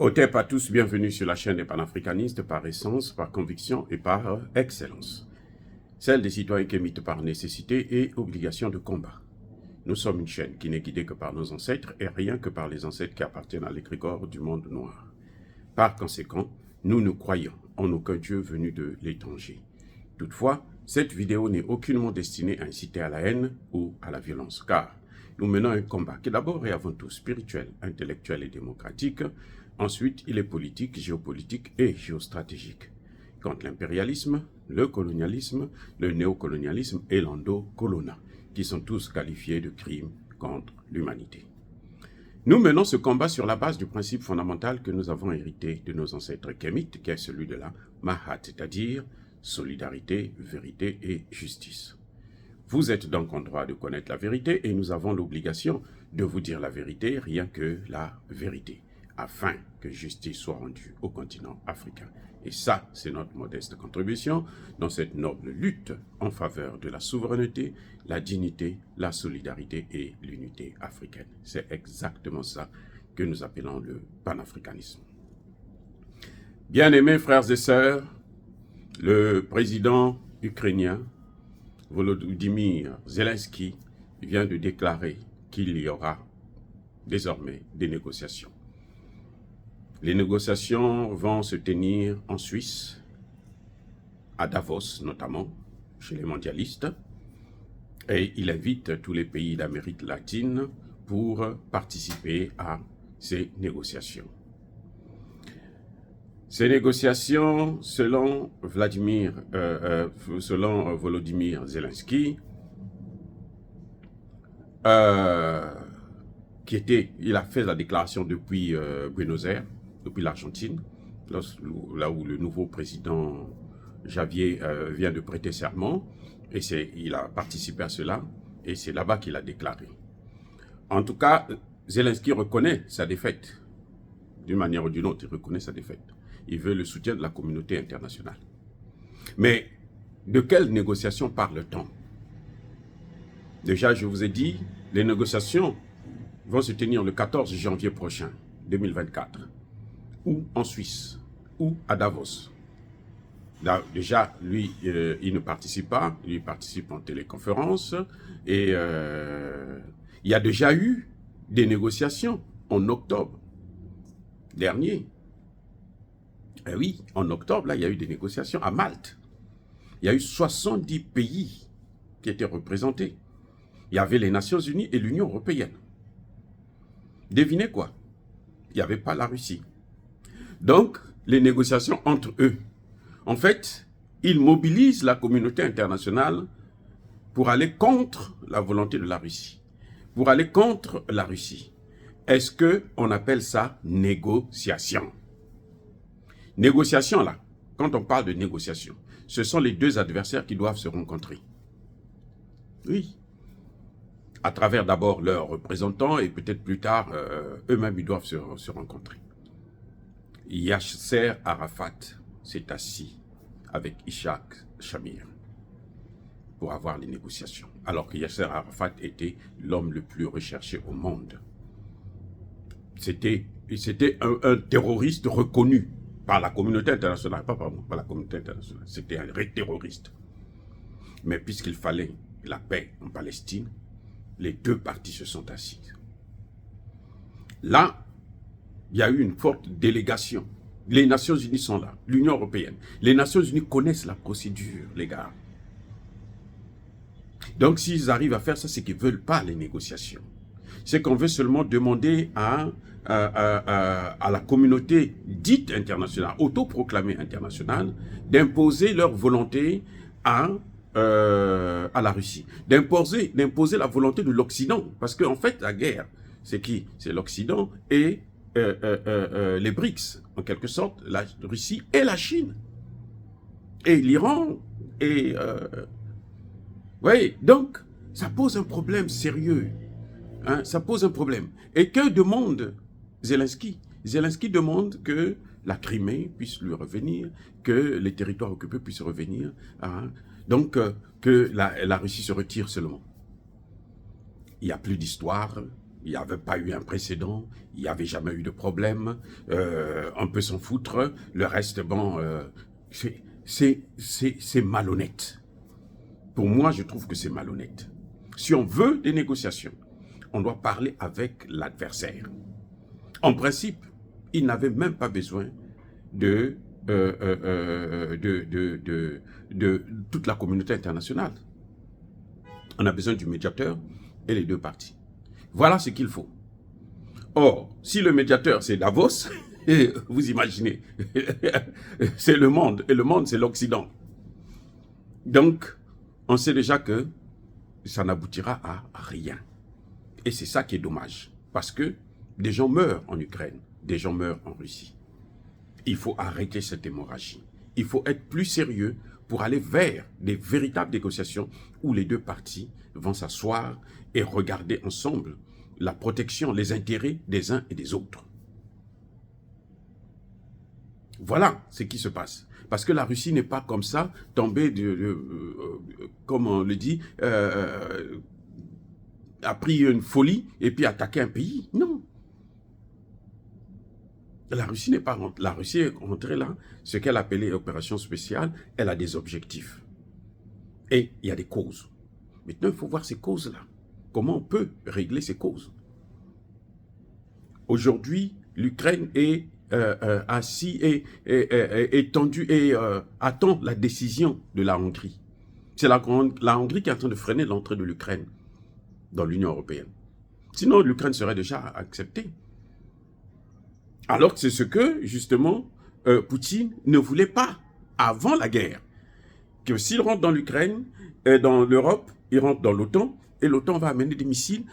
Otep à tous, bienvenue sur la chaîne des panafricanistes par essence, par conviction et par excellence. Celle des citoyens qui émitent par nécessité et obligation de combat. Nous sommes une chaîne qui n'est guidée que par nos ancêtres et rien que par les ancêtres qui appartiennent à l'égrégore du monde noir. Par conséquent, nous ne croyons en aucun Dieu venu de l'étranger. Toutefois, cette vidéo n'est aucunement destinée à inciter à la haine ou à la violence, car nous menons un combat qui d'abord et avant tout spirituel, intellectuel et démocratique. Ensuite, il est politique, géopolitique et géostratégique. Contre l'impérialisme, le colonialisme, le néocolonialisme et l'endocolonat, qui sont tous qualifiés de crimes contre l'humanité. Nous menons ce combat sur la base du principe fondamental que nous avons hérité de nos ancêtres kémites, qui est celui de la Mahat, c'est-à-dire solidarité, vérité et justice. Vous êtes donc en droit de connaître la vérité et nous avons l'obligation de vous dire la vérité, rien que la vérité, afin que justice soit rendue au continent africain. Et ça, c'est notre modeste contribution dans cette noble lutte en faveur de la souveraineté, la dignité, la solidarité et l'unité africaine. C'est exactement ça que nous appelons le panafricanisme. Bien-aimés frères et sœurs, le président ukrainien Volodymyr Zelensky vient de déclarer qu'il y aura désormais des négociations. Les négociations vont se tenir en Suisse, à Davos notamment, chez les mondialistes, et il invite tous les pays d'Amérique latine pour participer à ces négociations. Ces négociations, selon Volodymyr Zelensky, il a fait la déclaration depuis Buenos Aires, depuis l'Argentine, là où le nouveau président Javier vient de prêter serment, et il a participé à cela, et c'est là-bas qu'il a déclaré. En tout cas, Zelensky reconnaît sa défaite, d'une manière ou d'une autre, il reconnaît sa défaite. Il veut le soutien de la communauté internationale. Mais de quelles négociations parle-t-on? Déjà, je vous ai dit, les négociations vont se tenir le 14 janvier prochain, 2024, ou en Suisse, ou à Davos. Là, déjà, lui, il ne participe pas, il participe en téléconférence, et il y a déjà eu des négociations en octobre dernier. Eh oui, en octobre, là, il y a eu des négociations à Malte. Il y a eu 70 pays qui étaient représentés. Il y avait les Nations Unies et l'Union européenne. Devinez quoi? Il n'y avait pas la Russie. Donc, les négociations entre eux, en fait, ils mobilisent la communauté internationale pour aller contre la volonté de la Russie. Pour aller contre la Russie. Est-ce qu'on appelle ça négociation? Négociation, là, quand on parle de négociation, ce sont les deux adversaires qui doivent se rencontrer. Oui. À travers d'abord leurs représentants et peut-être plus tard, eux-mêmes, ils doivent se rencontrer. Yasser Arafat s'est assis avec Ishaq Shamir pour avoir les négociations, alors que Yasser Arafat était l'homme le plus recherché au monde. C'était un terroriste reconnu par la communauté internationale, pas par moi, par la communauté internationale. C'était un vrai terroriste. Mais puisqu'il fallait la paix en Palestine, les deux parties se sont assises. Là, il y a eu une forte délégation. Les Nations Unies sont là, l'Union européenne. Les Nations Unies connaissent la procédure, les gars. Donc, s'ils arrivent à faire ça, c'est qu'ils ne veulent pas les négociations. C'est qu'on veut seulement demander à la communauté dite internationale, autoproclamée internationale, d'imposer leur volonté à la Russie, d'imposer la volonté de l'Occident, parce qu'en fait, la guerre, c'est qui? C'est l'Occident et les BRICS, en quelque sorte, la Russie et la Chine, et l'Iran, et... oui, donc, ça pose un problème sérieux, hein, ça pose un problème. Et que demande Zelensky? Zelensky demande que la Crimée puisse lui revenir, que les territoires occupés puissent revenir, hein, donc que la Russie se retire seulement. Il n'y a plus d'histoire, Il n'y avait pas eu un précédent, il n'y avait jamais eu de problème, on peut s'en foutre, le reste, bon, c'est malhonnête. Pour moi, je trouve que c'est malhonnête. Si on veut des négociations, on doit parler avec l'adversaire. En principe, il n'avait même pas besoin de toute la communauté internationale. On a besoin du médiateur et les deux parties. Voilà ce qu'il faut. Or, si le médiateur c'est Davos, vous imaginez, c'est le monde, et le monde c'est l'Occident. Donc, on sait déjà que ça n'aboutira à rien. Et c'est ça qui est dommage, parce que des gens meurent en Ukraine, des gens meurent en Russie. Il faut arrêter cette hémorragie. Il faut être plus sérieux pour aller vers des véritables négociations où les deux parties vont s'asseoir et regarder ensemble la protection, les intérêts des uns et des autres. Voilà ce qui se passe. Parce que la Russie n'est pas comme ça, tombée, comme on le dit, a pris une folie et puis attaqué un pays. Non. La Russie n'est pas... La Russie est rentrée là, ce qu'elle appelait opération spéciale, elle a des objectifs. Et il y a des causes. Maintenant, il faut voir ces causes-là. Comment on peut régler ces causes? Aujourd'hui, l'Ukraine est assis et tendue et attend la décision de la Hongrie. C'est la Hongrie qui est en train de freiner l'entrée de l'Ukraine dans l'Union européenne. Sinon, l'Ukraine serait déjà acceptée. Alors que c'est ce que, justement, Poutine ne voulait pas avant la guerre. Que s'il rentre dans l'Ukraine, dans l'Europe, il rentre dans l'OTAN, et l'OTAN va amener des missiles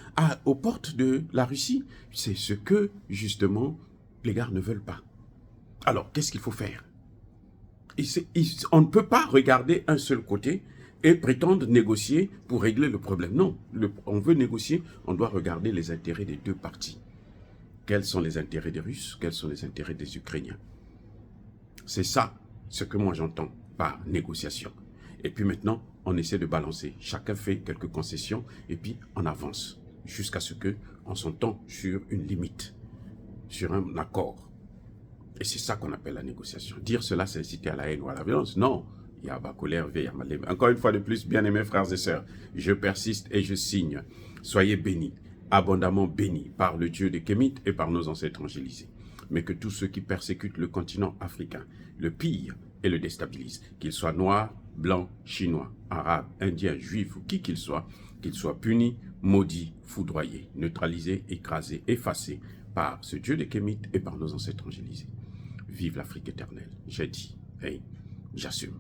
aux portes de la Russie. C'est ce que, justement, les gars ne veulent pas. Alors, qu'est-ce qu'il faut faire? On ne peut pas regarder un seul côté et prétendre négocier pour régler le problème. Non, on veut négocier, on doit regarder les intérêts des deux parties. Quels sont les intérêts des Russes? Quels sont les intérêts des Ukrainiens? C'est ça, ce que moi j'entends par négociation. Et puis maintenant, on essaie de balancer. Chacun fait quelques concessions et puis on avance jusqu'à ce qu'on s'entende sur une limite, sur un accord. Et c'est ça qu'on appelle la négociation. Dire cela, c'est inciter à la haine ou à la violence. Non, il y a colère, veille, encore une fois de plus, bien-aimés frères et sœurs, je persiste et je signe. Soyez bénis, abondamment bénis par le Dieu des Kémites et par nos ancêtres angélisés. Mais que tous ceux qui persécutent le continent africain le pillent et le déstabilisent, qu'ils soient noirs, blancs, chinois, arabes, indiens, juifs ou qui qu'ils soient punis, maudits, foudroyés, neutralisés, écrasés, effacés par ce Dieu des Kémites et par nos ancêtres angélisés. Vive l'Afrique éternelle. J'ai dit, hey, j'assume.